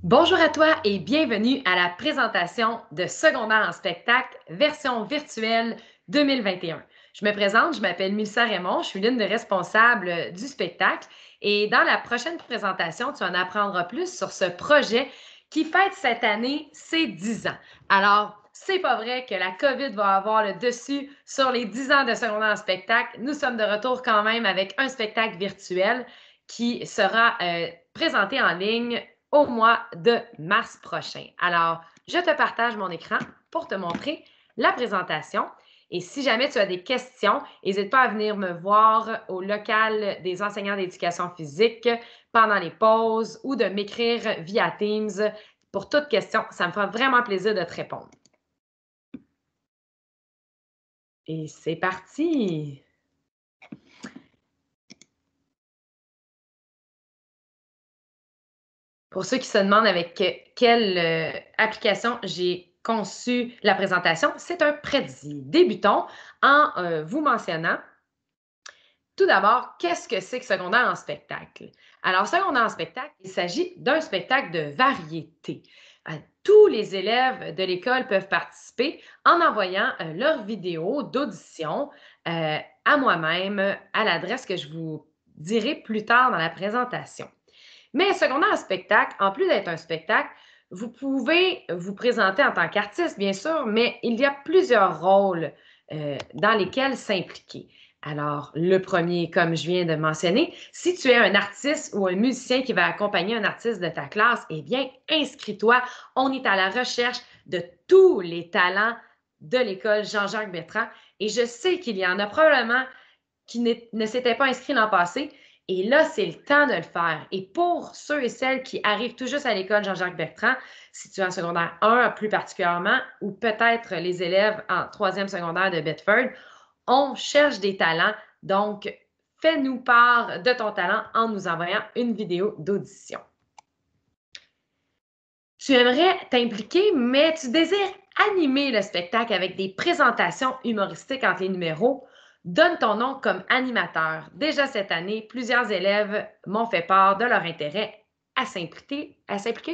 Bonjour à toi et bienvenue à la présentation de Secondaire en spectacle version virtuelle 2021. Je me présente, je m'appelle Mélissa Raymond, je suis l'une des responsables du spectacle et dans la prochaine présentation, tu en apprendras plus sur ce projet qui fête cette année ses 10 ans. Alors, c'est pas vrai que la COVID va avoir le dessus sur les 10 ans de Secondaire en spectacle. Nous sommes de retour quand même avec un spectacle virtuel qui sera présenté en ligne au mois de mars prochain. Alors, je te partage mon écran pour te montrer la présentation. Et si jamais tu as des questions, n'hésite pas à venir me voir au local des enseignants d'éducation physique pendant les pauses ou de m'écrire via Teams pour toute question. Ça me fera vraiment plaisir de te répondre. Et c'est parti! Pour ceux qui se demandent avec quelle application j'ai conçu la présentation, c'est un Prezi. Débutons en vous mentionnant tout d'abord, qu'est-ce que c'est que secondaire en spectacle? Alors, secondaire en spectacle, il s'agit d'un spectacle de variété. Tous les élèves de l'école peuvent participer en envoyant leur vidéo d'audition à moi-même à l'adresse que je vous dirai plus tard dans la présentation. Mais secondaire en spectacle, en plus d'être un spectacle, vous pouvez vous présenter en tant qu'artiste, bien sûr, mais il y a plusieurs rôles dans lesquels s'impliquer. Alors, le premier, comme je viens de mentionner, si tu es un artiste ou un musicien qui va accompagner un artiste de ta classe, eh bien, inscris-toi. On est à la recherche de tous les talents de l'école Jean-Jacques Bertrand et je sais qu'il y en a probablement qui ne s'étaient pas inscrits l'an passé. Et là, c'est le temps de le faire. Et pour ceux et celles qui arrivent tout juste à l'école Jean-Jacques Bertrand, si tu es en secondaire 1 plus particulièrement, ou peut-être les élèves en troisième secondaire de Bedford, on cherche des talents. Donc, fais-nous part de ton talent en nous envoyant une vidéo d'audition. Tu aimerais t'impliquer, mais tu désires animer le spectacle avec des présentations humoristiques entre les numéros. Donne ton nom comme animateur. Déjà cette année, plusieurs élèves m'ont fait part de leur intérêt à s'impliquer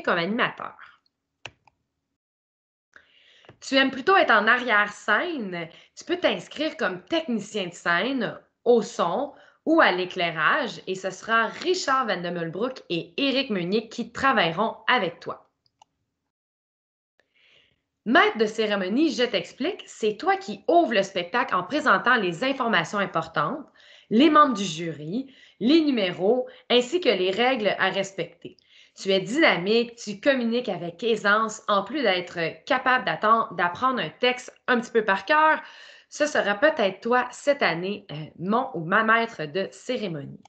comme animateur. Tu aimes plutôt être en arrière-scène, tu peux t'inscrire comme technicien de scène au son ou à l'éclairage et ce sera Richard Vandemelbroek et Éric Meunier qui travailleront avec toi. Maître de cérémonie, je t'explique, c'est toi qui ouvres le spectacle en présentant les informations importantes, les membres du jury, les numéros, ainsi que les règles à respecter. Tu es dynamique, tu communiques avec aisance, en plus d'être capable d'apprendre un texte un petit peu par cœur. Ce sera peut-être toi cette année, mon ou ma maître de cérémonie.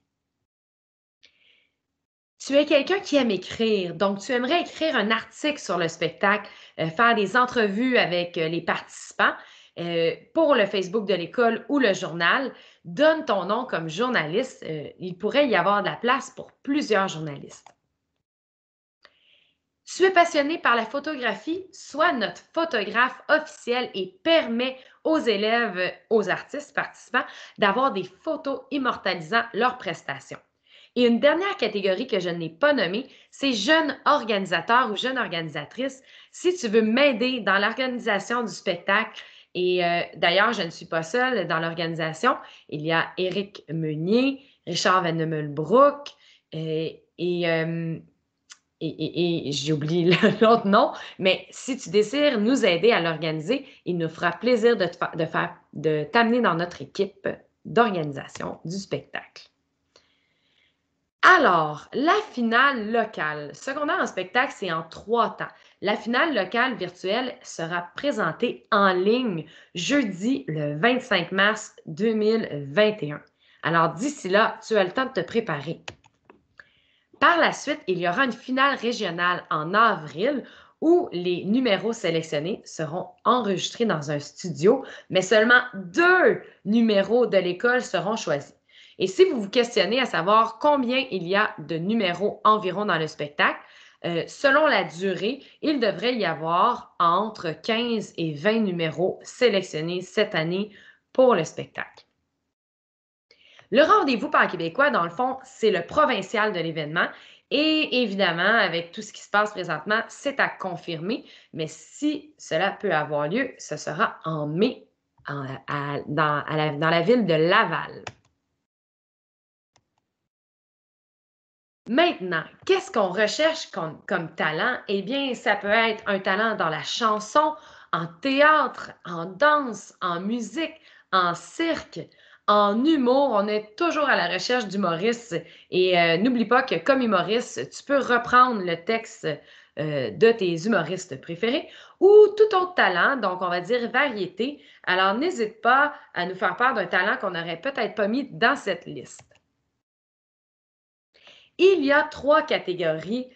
Tu es quelqu'un qui aime écrire, donc tu aimerais écrire un article sur le spectacle, faire des entrevues avec les participants pour le Facebook de l'école ou le journal. Donne ton nom comme journaliste. Il pourrait y avoir de la place pour plusieurs journalistes. Tu es passionné par la photographie, sois notre photographe officiel et permet aux élèves, aux artistes participants d'avoir des photos immortalisant leurs prestations. Et une dernière catégorie que je n'ai pas nommée, c'est jeunes organisateurs ou jeunes organisatrices. Si tu veux m'aider dans l'organisation du spectacle, et d'ailleurs, je ne suis pas seule dans l'organisation, il y a Éric Meunier, Richard Vandemelbroek et j'ai oublié l'autre nom, mais si tu désires nous aider à l'organiser, il nous fera plaisir de t'amener dans notre équipe d'organisation du spectacle. Alors, la finale locale. Secondaire en spectacle, c'est en 3 temps. La finale locale virtuelle sera présentée en ligne jeudi le 25 mars 2021. Alors, d'ici là, tu as le temps de te préparer. Par la suite, il y aura une finale régionale en avril où les numéros sélectionnés seront enregistrés dans un studio, mais seulement 2 numéros de l'école seront choisis. Et si vous vous questionnez à savoir combien il y a de numéros environ dans le spectacle, selon la durée, il devrait y avoir entre 15 et 20 numéros sélectionnés cette année pour le spectacle. Le rendez-vous pan-québécois, dans le fond, c'est le provincial de l'événement Et évidemment, avec tout ce qui se passe présentement, c'est à confirmer, mais si cela peut avoir lieu, ce sera en mai dans la ville de Laval. Maintenant, qu'est-ce qu'on recherche comme talent? Eh bien, ça peut être un talent dans la chanson, en théâtre, en danse, en musique, en cirque, en humour. On est toujours à la recherche d'humoristes. Et n'oublie pas que comme humoriste, tu peux reprendre le texte de tes humoristes préférés ou tout autre talent, donc on va dire variété. Alors, n'hésite pas à nous faire part d'un talent qu'on n'aurait peut-être pas mis dans cette liste. Il y a 3 catégories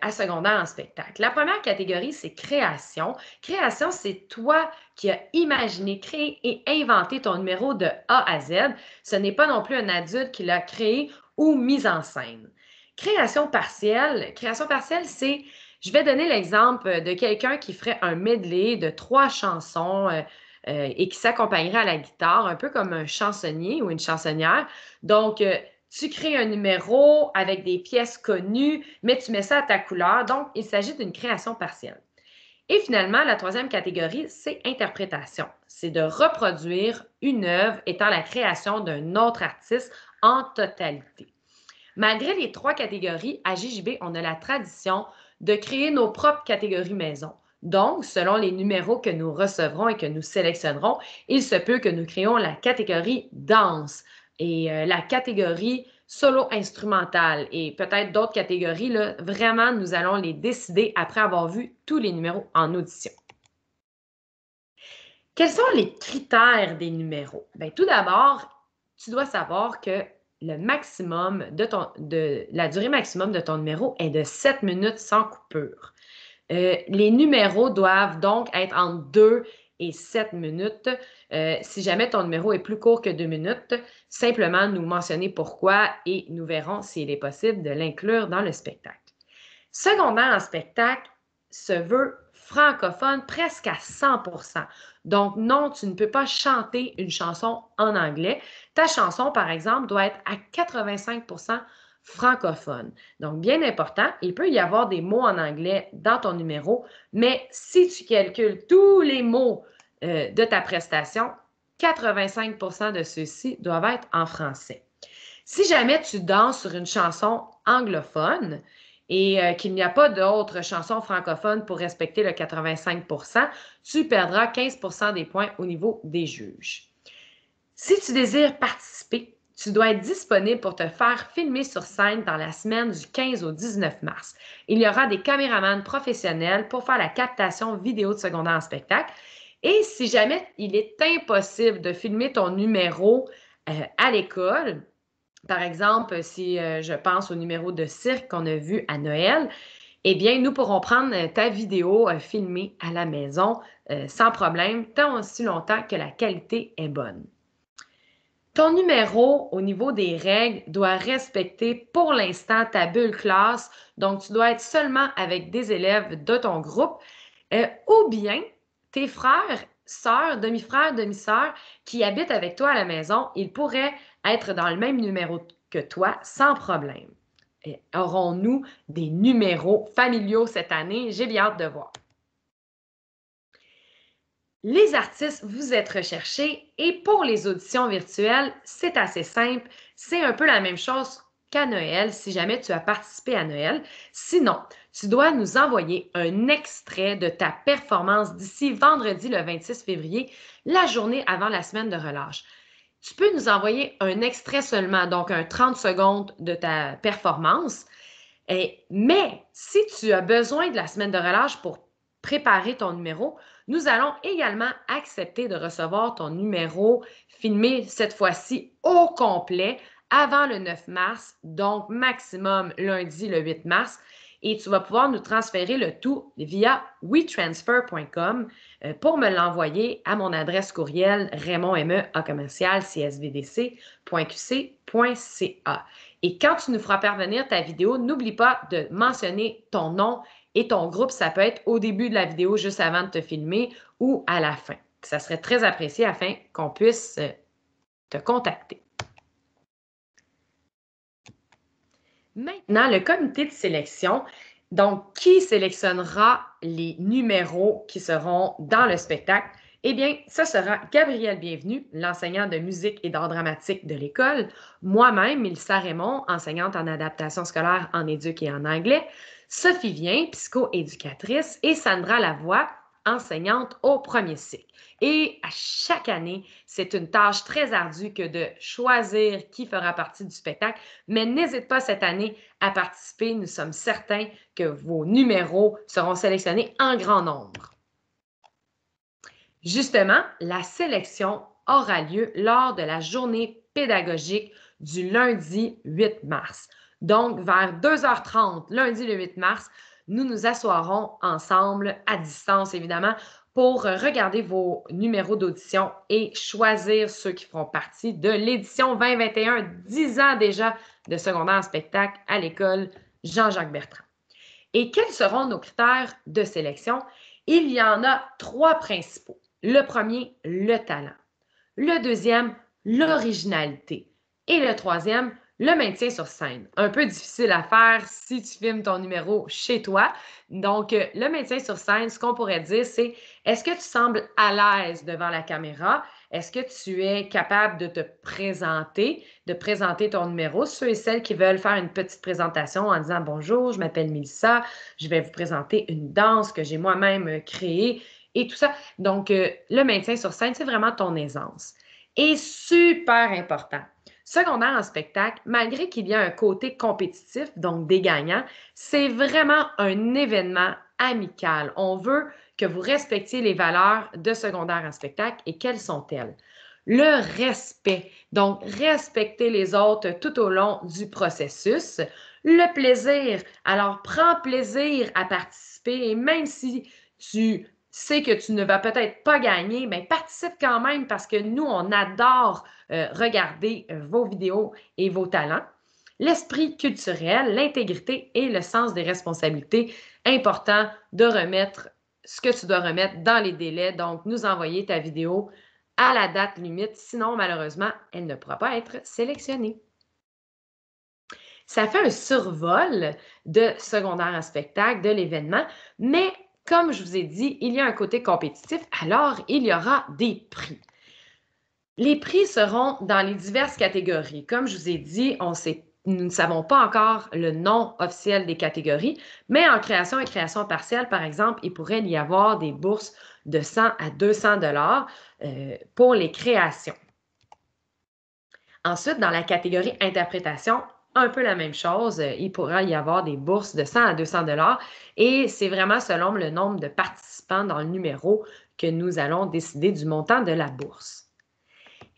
à secondaire en spectacle. La première catégorie, c'est création. Création, c'est toi qui as imaginé, créé et inventé ton numéro de A à Z. Ce n'est pas non plus un adulte qui l'a créé ou mis en scène. Création partielle, c'est, je vais donner l'exemple de quelqu'un qui ferait un medley de 3 chansons et qui s'accompagnerait à la guitare, un peu comme un chansonnier ou une chansonnière. Donc, tu crées un numéro avec des pièces connues, mais tu mets ça à ta couleur. Donc, il s'agit d'une création partielle. Et finalement, la troisième catégorie, c'est interprétation. C'est de reproduire une œuvre étant la création d'un autre artiste en totalité. Malgré les 3 catégories, à JJB, on a la tradition de créer nos propres catégories maison. Donc, selon les numéros que nous recevrons et que nous sélectionnerons, il se peut que nous créions la catégorie danse et la catégorie solo instrumental et peut-être d'autres catégories. Là, vraiment, nous allons les décider après avoir vu tous les numéros en audition. Quels sont les critères des numéros? Bien, tout d'abord, tu dois savoir que la durée maximum de ton numéro est de 7 minutes sans coupure. Les numéros doivent donc être entre 2 et 7 minutes. Si jamais ton numéro est plus court que 2 minutes, simplement nous mentionner pourquoi et nous verrons s'il est possible de l'inclure dans le spectacle. Secondaire en spectacle se veut francophone presque à 100%. Donc non, tu ne peux pas chanter une chanson en anglais. Ta chanson, par exemple, doit être à 85% francophone. Donc, bien important, il peut y avoir des mots en anglais dans ton numéro, mais si tu calcules tous les mots de ta prestation, 85% de ceux-ci doivent être en français. Si jamais tu danses sur une chanson anglophone et qu'il n'y a pas d'autres chansons francophones pour respecter le 85%, tu perdras 15% des points au niveau des juges. Si tu désires participer, tu dois être disponible pour te faire filmer sur scène dans la semaine du 15 au 19 mars. Il y aura des caméramans professionnels pour faire la captation vidéo de secondaire en spectacle. Et si jamais il est impossible de filmer ton numéro à l'école, par exemple, si je pense au numéro de cirque qu'on a vu à Noël, eh bien, nous pourrons prendre ta vidéo filmée à la maison sans problème, tant aussi longtemps que la qualité est bonne. Ton numéro, au niveau des règles, doit respecter pour l'instant ta bulle classe. Donc, tu dois être seulement avec des élèves de ton groupe ou bien tes frères, sœurs, demi-frères, demi-sœurs qui habitent avec toi à la maison, ils pourraient être dans le même numéro que toi sans problème. Aurons-nous des numéros familiaux cette année? J'ai bien hâte de voir. Les artistes, vous êtes recherchés et pour les auditions virtuelles, c'est assez simple. C'est un peu la même chose qu'à Noël, si jamais tu as participé à Noël. Sinon, tu dois nous envoyer un extrait de ta performance d'ici vendredi le 26 février, la journée avant la semaine de relâche. Tu peux nous envoyer un extrait seulement, donc un 30 secondes de ta performance. Mais si tu as besoin de la semaine de relâche pour préparer ton numéro, nous allons également accepter de recevoir ton numéro filmé cette fois-ci au complet avant le 9 mars, donc maximum lundi le 8 mars. Et tu vas pouvoir nous transférer le tout via wetransfer.com pour me l'envoyer à mon adresse courriel raymondme@csvdc.qc.ca. Et quand tu nous feras parvenir ta vidéo, n'oublie pas de mentionner ton nom et ton groupe. Ça peut être au début de la vidéo, juste avant de te filmer ou à la fin. Ça serait très apprécié afin qu'on puisse te contacter. Maintenant, le comité de sélection, donc qui sélectionnera les numéros qui seront dans le spectacle? Eh bien, ce sera Gabrielle Bienvenu, l'enseignant de musique et d'art dramatique de l'école, moi-même, Mélissa Raymond, enseignante en adaptation scolaire en éduc et en anglais, Sophie Vien, psychoéducatrice, et Sandra Lavoie, enseignante au premier cycle. Et à chaque année, c'est une tâche très ardue que de choisir qui fera partie du spectacle, mais n'hésite pas cette année à participer. Nous sommes certains que vos numéros seront sélectionnés en grand nombre. Justement, la sélection aura lieu lors de la journée pédagogique du lundi 8 mars. Donc, vers 2h30, lundi le 8 mars, nous nous assoirons ensemble, à distance évidemment, pour regarder vos numéros d'audition et choisir ceux qui feront partie de l'édition 2021, 10 ans déjà de secondaire en spectacle à l'école Jean-Jacques Bertrand. Et quels seront nos critères de sélection? Il y en a 3 principaux. Le premier, le talent. Le deuxième, l'originalité. Et le troisième, le maintien sur scène. Un peu difficile à faire si tu filmes ton numéro chez toi. Donc, le maintien sur scène, ce qu'on pourrait dire, c'est est-ce que tu sembles à l'aise devant la caméra? Est-ce que tu es capable de te présenter, de présenter ton numéro? Ceux et celles qui veulent faire une petite présentation en disant bonjour, je m'appelle Mélissa, je vais vous présenter une danse que j'ai moi-même créée et tout ça. Donc, le maintien sur scène, c'est vraiment ton aisance. Et super important, secondaire en spectacle, malgré qu'il y a un côté compétitif, donc des gagnants, c'est vraiment un événement amical. On veut que vous respectiez les valeurs de secondaire en spectacle et quelles sont-elles? Le respect, donc respecter les autres tout au long du processus. Le plaisir, alors prends plaisir à participer et même si tu sais que tu ne vas peut-être pas gagner, mais participe quand même parce que nous, on adore regarder vos vidéos et vos talents. L'esprit culturel, l'intégrité et le sens des responsabilités. Important de remettre ce que tu dois remettre dans les délais. Donc, nous envoyer ta vidéo à la date limite. Sinon, malheureusement, elle ne pourra pas être sélectionnée. Ça fait un survol de secondaire en spectacle, de l'événement, mais comme je vous ai dit, il y a un côté compétitif, alors il y aura des prix. Les prix seront dans les diverses catégories. Comme je vous ai dit, nous ne savons pas encore le nom officiel des catégories, mais en création et création partielle, par exemple, il pourrait y avoir des bourses de 100 à 200 dollars pour les créations. Ensuite, dans la catégorie interprétation, un peu la même chose. Il pourra y avoir des bourses de 100 à 200 dollars et c'est vraiment selon le nombre de participants dans le numéro que nous allons décider du montant de la bourse.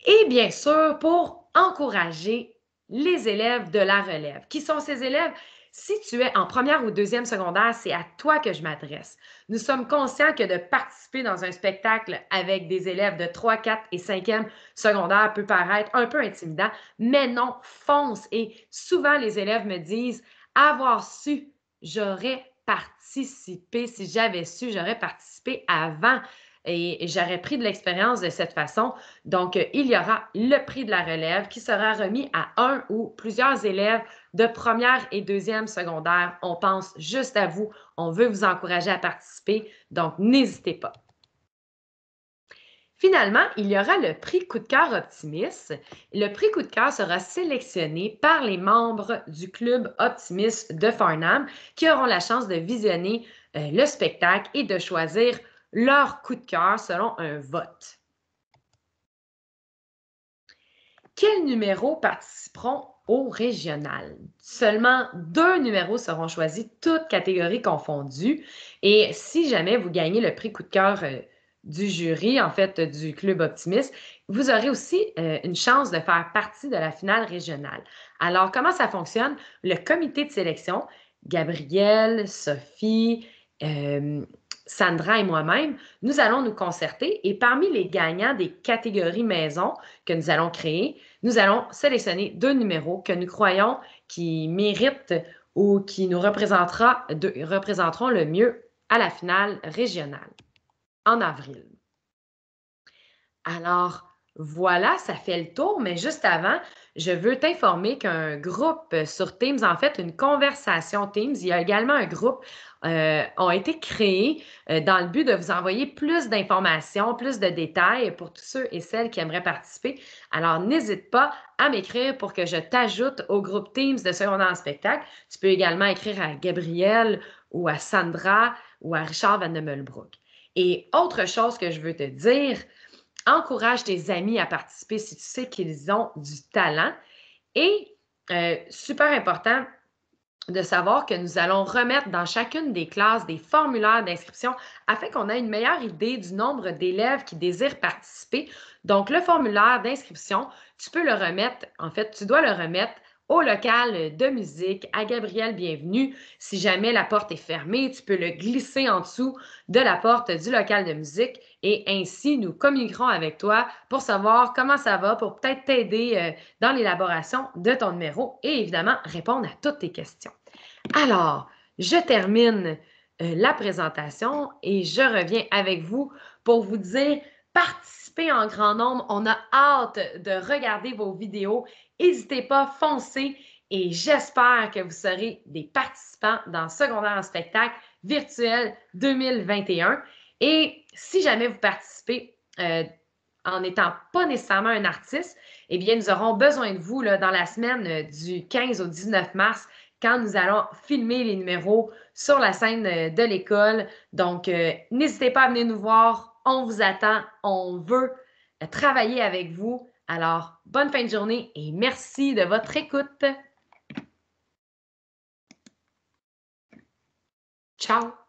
Et bien sûr, pour encourager les élèves de la relève. Qui sont ces élèves? Si tu es en première ou deuxième secondaire, c'est à toi que je m'adresse. Nous sommes conscients que de participer dans un spectacle avec des élèves de 3, 4 et 5e secondaire peut paraître un peu intimidant, mais non, fonce. Et souvent, les élèves me disent, avoir su, j'aurais participé. Si j'avais su, j'aurais participé avant et j'aurais pris de l'expérience de cette façon. Donc, il y aura le prix de la relève qui sera remis à un ou plusieurs élèves de première et deuxième secondaire. On pense juste à vous. On veut vous encourager à participer. Donc, n'hésitez pas. Finalement, il y aura le prix Coup de cœur Optimiste. Le prix Coup de cœur sera sélectionné par les membres du club Optimiste de Farnham qui auront la chance de visionner le spectacle et de choisir leur coup de cœur selon un vote. Quels numéros participeront au régional? Seulement 2 numéros seront choisis, toutes catégories confondues. Et si jamais vous gagnez le prix coup de cœur du jury, en fait, du Club Optimiste, vous aurez aussi une chance de faire partie de la finale régionale. Alors, comment ça fonctionne? Le comité de sélection, Gabrielle, Sophie, Sandra et moi-même, nous allons nous concerter et parmi les gagnants des catégories maison que nous allons créer, nous allons sélectionner 2 numéros que nous croyons qui méritent ou qui nous représenteront le mieux à la finale régionale en avril. Alors, Voilà, ça fait le tour, mais juste avant, je veux t'informer qu'un groupe sur Teams, en fait, une conversation Teams, il y a également un groupe, ont été créés dans le but de vous envoyer plus d'informations, plus de détails pour tous ceux et celles qui aimeraient participer. Alors, n'hésite pas à m'écrire pour que je t'ajoute au groupe Teams de Secondaire en spectacle. Tu peux également écrire à Gabrielle ou à Sandra ou à Richard Van de Melbrook. Et autre chose que je veux te dire, encourage tes amis à participer si tu sais qu'ils ont du talent. Et super important de savoir que nous allons remettre dans chacune des classes des formulaires d'inscription afin qu'on ait une meilleure idée du nombre d'élèves qui désirent participer. Donc, le formulaire d'inscription, tu peux le remettre, en fait, tu dois le remettre au local de musique, à Gabrielle Bienvenue. Si jamais la porte est fermée, tu peux le glisser en dessous de la porte du local de musique et ainsi nous communiquerons avec toi pour savoir comment ça va, pour peut-être t'aider dans l'élaboration de ton numéro et évidemment répondre à toutes tes questions. Alors, je termine la présentation et je reviens avec vous pour vous dire participez en grand nombre. On a hâte de regarder vos vidéos. N'hésitez pas, foncez et j'espère que vous serez des participants dans Secondaire en spectacle virtuel 2021. Et si jamais vous participez en n'étant pas nécessairement un artiste, eh bien, nous aurons besoin de vous là, dans la semaine du 15 au 19 mars quand nous allons filmer les numéros sur la scène de l'école. Donc, n'hésitez pas à venir nous voir. On vous attend. On veut travailler avec vous. Alors, bonne fin de journée et merci de votre écoute. Ciao!